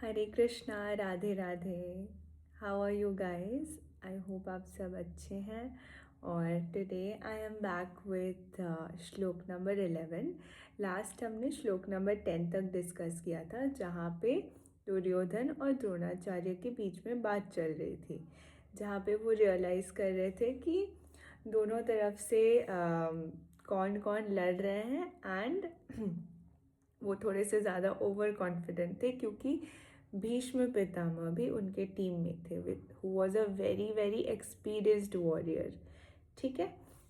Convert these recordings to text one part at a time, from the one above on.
Hare Krishna, Radhe Radhe. How are you guys? I hope आप सब अच्छे हैं। और today I am back with shloka number 11। Last हमने श्लोक नंबर 10 तक डिस्कस किया था, जहाँ पे दुर्योधन और द्रोणाचार्य के बीच में बात चल रही थी, जहाँ पे वो रियलाइज़ कर रहे थे कि दोनों तरफ से कौन कौन लड़ रहे हैं। एंड वो थोड़े से ज़्यादा ओवर कॉन्फिडेंट थे, क्योंकि भीष्म पितामह भी उनके टीम में थे, with who was a very very experienced warrior. ठीक है,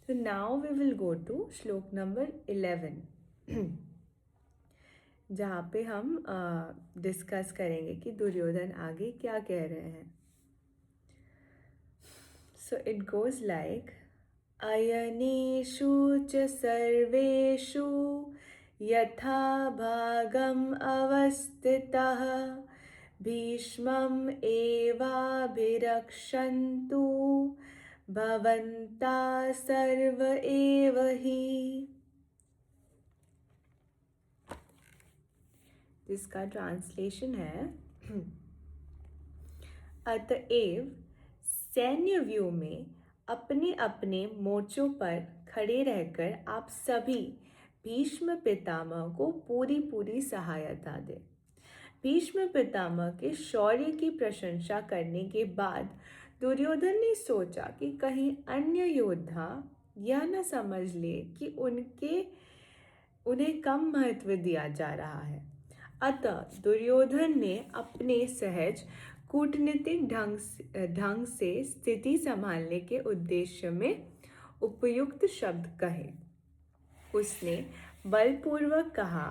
तो now we will go to shloka number 11, जहाँ पे हम डिस्कस करेंगे कि दुर्योधन आगे क्या कह रहे हैं। सो इट गोज लाइक, अयनेषु च सर्वेषु यथा भागम् अवस्थितः भीष्मम् एवाभिरक्षन्तु भवन्तः सर्व एव हि। जिसका ट्रांसलेशन है, अतएव सैन्य व्यू में अपने अपने मोर्चों पर खड़े रहकर आप सभी भीष्म पितामह को पूरी पूरी सहायता दें। भीष्म पितामह के शौर्य की प्रशंसा करने के बाद दुर्योधन ने सोचा कि कहीं अन्य योद्धा यह न समझ ले कि उन्हें कम महत्व दिया जा रहा है। अतः दुर्योधन ने अपने सहज कूटनीतिक ढंग से स्थिति संभालने के उद्देश्य में उपयुक्त शब्द कहे। उसने बलपूर्वक कहा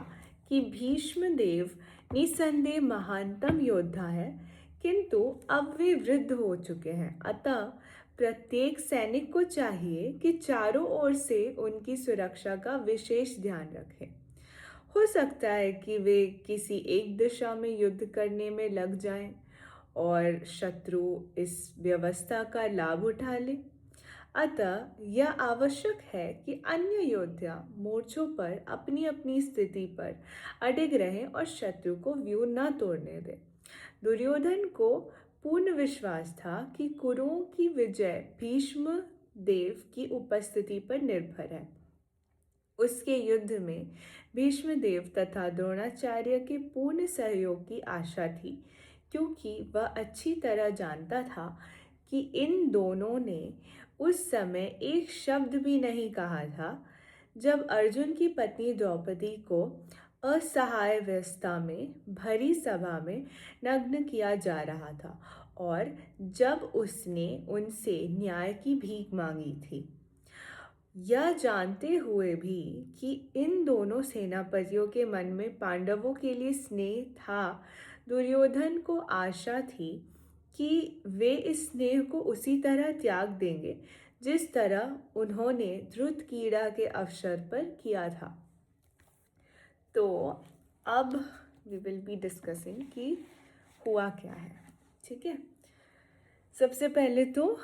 कि भीष्मदेव निसंदेह महानतम योद्धा है, किंतु अब वे वृद्ध हो चुके हैं। अतः प्रत्येक सैनिक को चाहिए कि चारों ओर से उनकी सुरक्षा का विशेष ध्यान रखें। हो सकता है कि वे किसी एक दिशा में युद्ध करने में लग जाएं और शत्रु इस व्यवस्था का लाभ उठा ले। अतः यह आवश्यक है कि अन्य योद्धा मोर्चों पर अपनी अपनी स्थिति पर अडिग रहें और शत्रु को व्यू न तोड़ने दें। दुर्योधन को पूर्ण विश्वास था कि कुरुओं की विजय भीष्म देव की उपस्थिति पर निर्भर है। उसके युद्ध में भीष्मदेव तथा द्रोणाचार्य के पूर्ण सहयोग की आशा थी, क्योंकि वह अच्छी तरह जानता था कि इन दोनों ने उस समय एक शब्द भी नहीं कहा था जब अर्जुन की पत्नी द्रौपदी को असहायावस्था में भरी सभा में नग्न किया जा रहा था, और जब उसने उनसे न्याय की भीख मांगी थी। यह जानते हुए भी कि इन दोनों सेनापतियों के मन में पांडवों के लिए स्नेह था, दुर्योधन को आशा थी कि वे इस स्नेह को उसी तरह त्याग देंगे जिस तरह उन्होंने ध्रुत कीड़ा के अवसर पर किया था। तो अब वी विल बी डिस्कसिंग कि हुआ क्या है। ठीक है, सबसे पहले तो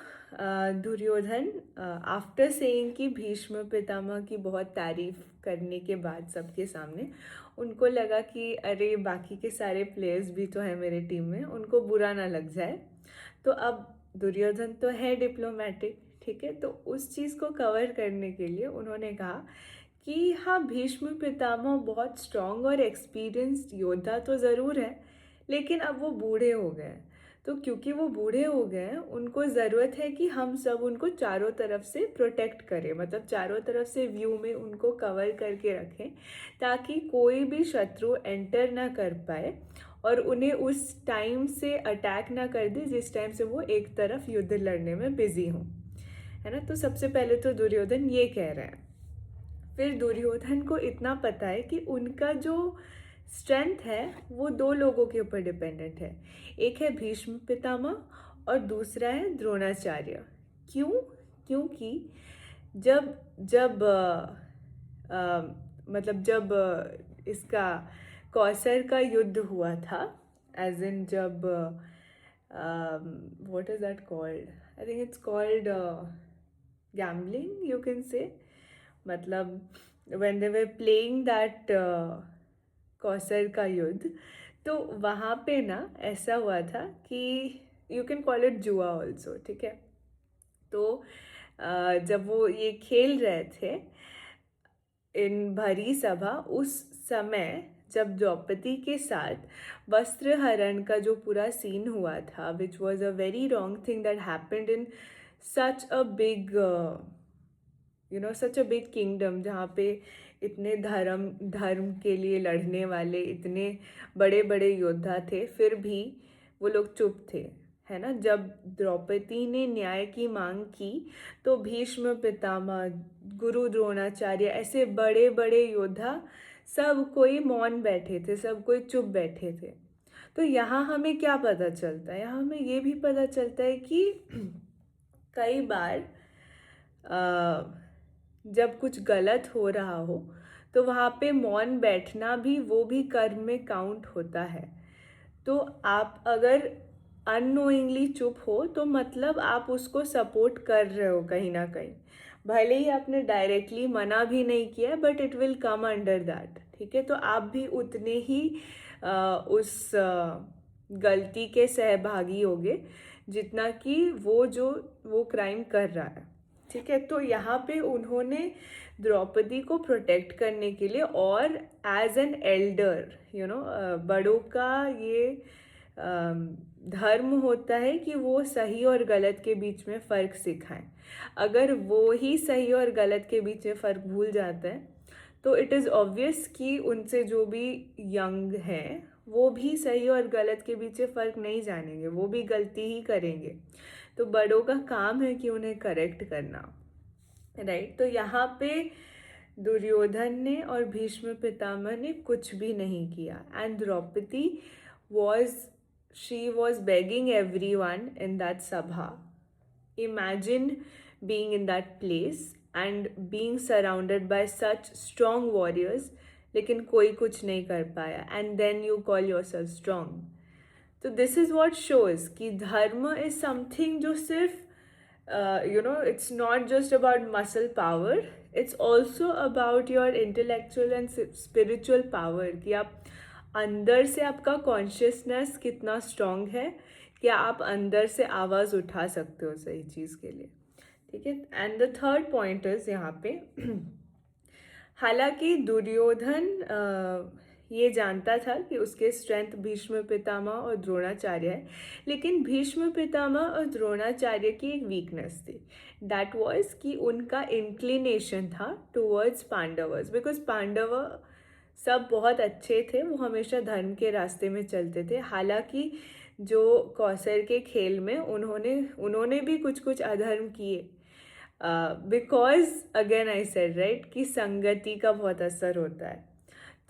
दुर्योधन आफ्टर सेइंग कि भीष्म पितामह की बहुत तारीफ करने के बाद सबके सामने उनको लगा कि अरे बाकी के सारे प्लेयर्स भी तो हैं मेरे टीम में, उनको बुरा ना लग जाए। तो अब दुर्योधन तो है डिप्लोमेटिक, ठीक है, तो उस चीज़ को कवर करने के लिए उन्होंने कहा कि हाँ, भीष्म पितामह बहुत स्ट्रांग और एक्सपीरियंस्ड योद्धा तो ज़रूर है, लेकिन अब वो बूढ़े हो गए हैं। तो क्योंकि वो बूढ़े हो गए हैं, उनको ज़रूरत है कि हम सब उनको चारों तरफ से प्रोटेक्ट करें, मतलब चारों तरफ से व्यू में उनको कवर करके रखें, ताकि कोई भी शत्रु एंटर ना कर पाए और उन्हें उस टाइम से अटैक ना कर दे जिस टाइम से वो एक तरफ युद्ध लड़ने में बिजी हों, है ना। तो सबसे पहले तो दुर्योधन ये कह रहे हैं। फिर दुर्योधन को इतना पता है कि उनका जो स्ट्रेंथ है वो दो लोगों के ऊपर डिपेंडेंट है। एक है भीष्म पितामह और दूसरा है द्रोणाचार्य। क्यों? क्योंकि जब जब मतलब जब इसका कौसर का युद्ध हुआ था, एज इन जब what is that called, I think it's called gambling, you can say, मतलब when they were playing that Kausar का युद्ध, तो वहाँ पे ना ऐसा हुआ था कि यू कैन कॉल इट जुआ ऑल्सो, ठीक है। तो जब वो ये खेल रहे थे इन भरी सभा, उस समय जब द्रौपदी के साथ वस्त्रहरण का जो पूरा सीन हुआ था, which was a very wrong thing that happened in such a big such a big kingdom, जहाँ पे इतने धर्म धर्म के लिए लड़ने वाले इतने बड़े बड़े योद्धा थे, फिर भी वो लोग चुप थे, है ना। जब द्रौपदी ने न्याय की मांग की तो भीष्म पितामह, गुरु द्रोणाचार्य, ऐसे बड़े बड़े योद्धा सब कोई मौन बैठे थे, सब कोई चुप बैठे थे। तो यहाँ हमें क्या पता चलता है? यहाँ हमें ये भी पता चलता है कि कई बार जब कुछ गलत हो रहा हो तो वहाँ पे मौन बैठना भी, वो भी कर्म में काउंट होता है। तो आप अगर अननोइंगली चुप हो तो मतलब आप उसको सपोर्ट कर रहे हो कहीं ना कहीं, भले ही आपने डायरेक्टली मना भी नहीं किया, but it will come under that, ठीक है। तो आप भी उतने ही उस गलती के सहभागी होगे जितना कि वो क्राइम कर रहा है, ठीक है। तो यहाँ पे उन्होंने द्रौपदी को प्रोटेक्ट करने के लिए, और एज एन एल्डर बड़ों का ये धर्म होता है कि वो सही और गलत के बीच में फ़र्क सिखाएं। अगर वो ही सही और गलत के बीच में फ़र्क भूल जाते हैं तो इट इज़ ऑब्वियस कि उनसे जो भी यंग हैं वो भी सही और गलत के बीच में फ़र्क नहीं जानेंगे, वो भी गलती ही करेंगे। तो बड़ों का काम है कि उन्हें करेक्ट करना, राइट। तो यहाँ पे दुर्योधन ने और भीष्म पितामह ने कुछ भी नहीं किया, and Draupadi she was begging everyone in that sabha. Imagine being in that place and being surrounded by such strong warriors, लेकिन कोई कुछ नहीं कर पाया, and then you call yourself strong. तो this is what shows कि धर्म is something जो सिर्फ it's not just about muscle power, it's also about your intellectual and spiritual power, कि आप अंदर से, आपका कॉन्शियसनेस कितना स्ट्रांग है, कि आप अंदर से आवाज़ उठा सकते हो सही चीज़ के लिए, ठीक है। And the third point is यहाँ पे हालांकि दुर्योधन ये जानता था कि उसके स्ट्रेंथ भीष्म पितामह और द्रोणाचार्य है, लेकिन भीष्म पितामह और द्रोणाचार्य की एक वीकनेस थी, दैट वाज कि उनका इंक्लिनेशन था टुवर्ड्स पांडवर्स, बिकॉज पांडव सब बहुत अच्छे थे, वो हमेशा धर्म के रास्ते में चलते थे। हालांकि जो कौसर के खेल में उन्होंने भी कुछ कुछ अधर्म किए, because again I said right कि संगति का बहुत असर होता है।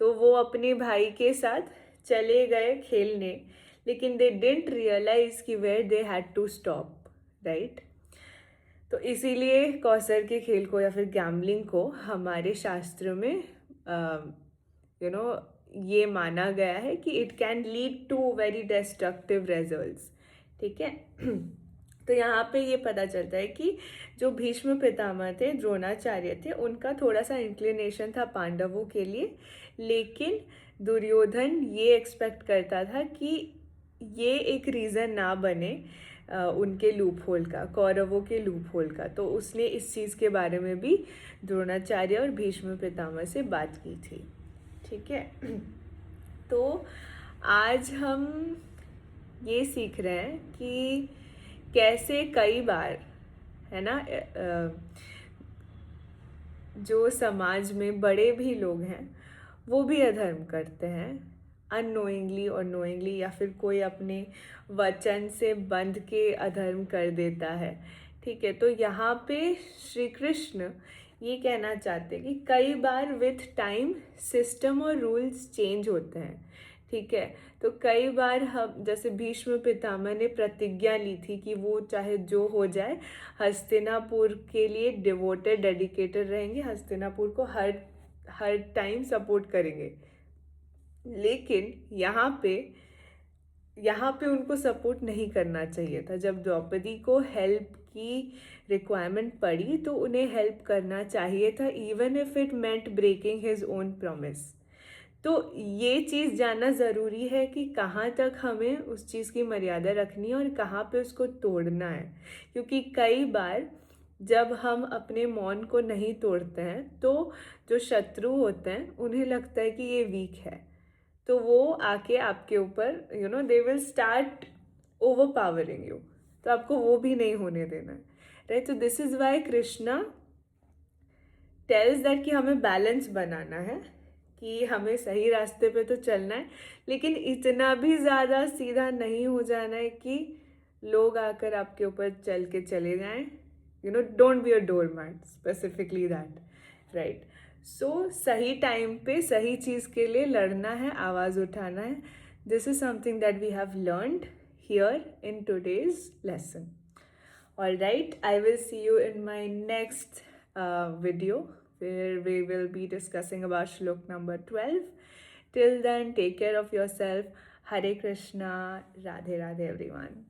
तो वो अपने भाई के साथ चले गए खेलने, लेकिन दे डिडंट रियलाइज कि where they had to stop, right. तो इसीलिए कौसर के खेल को या फिर गैम्बलिंग को हमारे शास्त्र में ये माना गया है कि it can lead to very destructive results, ठीक है। तो यहाँ पे ये पता चलता है कि जो भीष्म पितामह थे, द्रोणाचार्य थे, उनका थोड़ा सा इंक्लिनेशन था पांडवों के लिए, लेकिन दुर्योधन ये एक्सपेक्ट करता था कि ये एक रीज़न ना बने उनके लूप होल का, कौरवों के लूप होल का। तो उसने इस चीज़ के बारे में भी द्रोणाचार्य और भीष्म पितामह से बात की थी, ठीक है। तो आज हम ये सीख रहे हैं कि कैसे कई बार, है ना, जो समाज में बड़े भी लोग हैं वो भी अधर्म करते हैं, अननोइंगली और नोइंगली, या फिर कोई अपने वचन से बंध के अधर्म कर देता है, ठीक है। तो यहाँ पे श्री कृष्ण ये कहना चाहते हैं कि कई बार विथ टाइम सिस्टम और रूल्स चेंज होते हैं, ठीक है। तो कई बार हम, जैसे भीष्म पितामह ने प्रतिज्ञा ली थी कि वो चाहे जो हो जाए हस्तिनापुर के लिए डिवोटेड, डेडिकेटेड रहेंगे, हस्तिनापुर को हर टाइम सपोर्ट करेंगे, लेकिन यहाँ पे उनको सपोर्ट नहीं करना चाहिए था। जब द्रौपदी को हेल्प की रिक्वायरमेंट पड़ी तो उन्हें हेल्प करना चाहिए था, even if it meant breaking his own promise. तो ये चीज़ जानना ज़रूरी है कि कहाँ तक हमें उस चीज़ की मर्यादा रखनी है और कहाँ पे उसको तोड़ना है, क्योंकि कई बार जब हम अपने मौन को नहीं तोड़ते हैं तो जो शत्रु होते हैं उन्हें लगता है कि ये वीक है, तो वो आके आपके ऊपर they will start over powering you. तो आपको वो भी नहीं होने देना है, राइट। तो this is why Krishna tells that कि हमें बैलेंस बनाना है, कि हमें सही रास्ते पे तो चलना है, लेकिन इतना भी ज़्यादा सीधा नहीं हो जाना है कि लोग आकर आपके ऊपर चल के चले जाएं। Don't be a door mat, specifically that, right. So सही टाइम पे सही चीज़ के लिए लड़ना है, आवाज़ उठाना है। This is something that we have learned here in today's lesson. All right, I will see you in my next video where we will be discussing about shlok number 12. Till then, take care of yourself. Hare Krishna, Radhe Radhe everyone.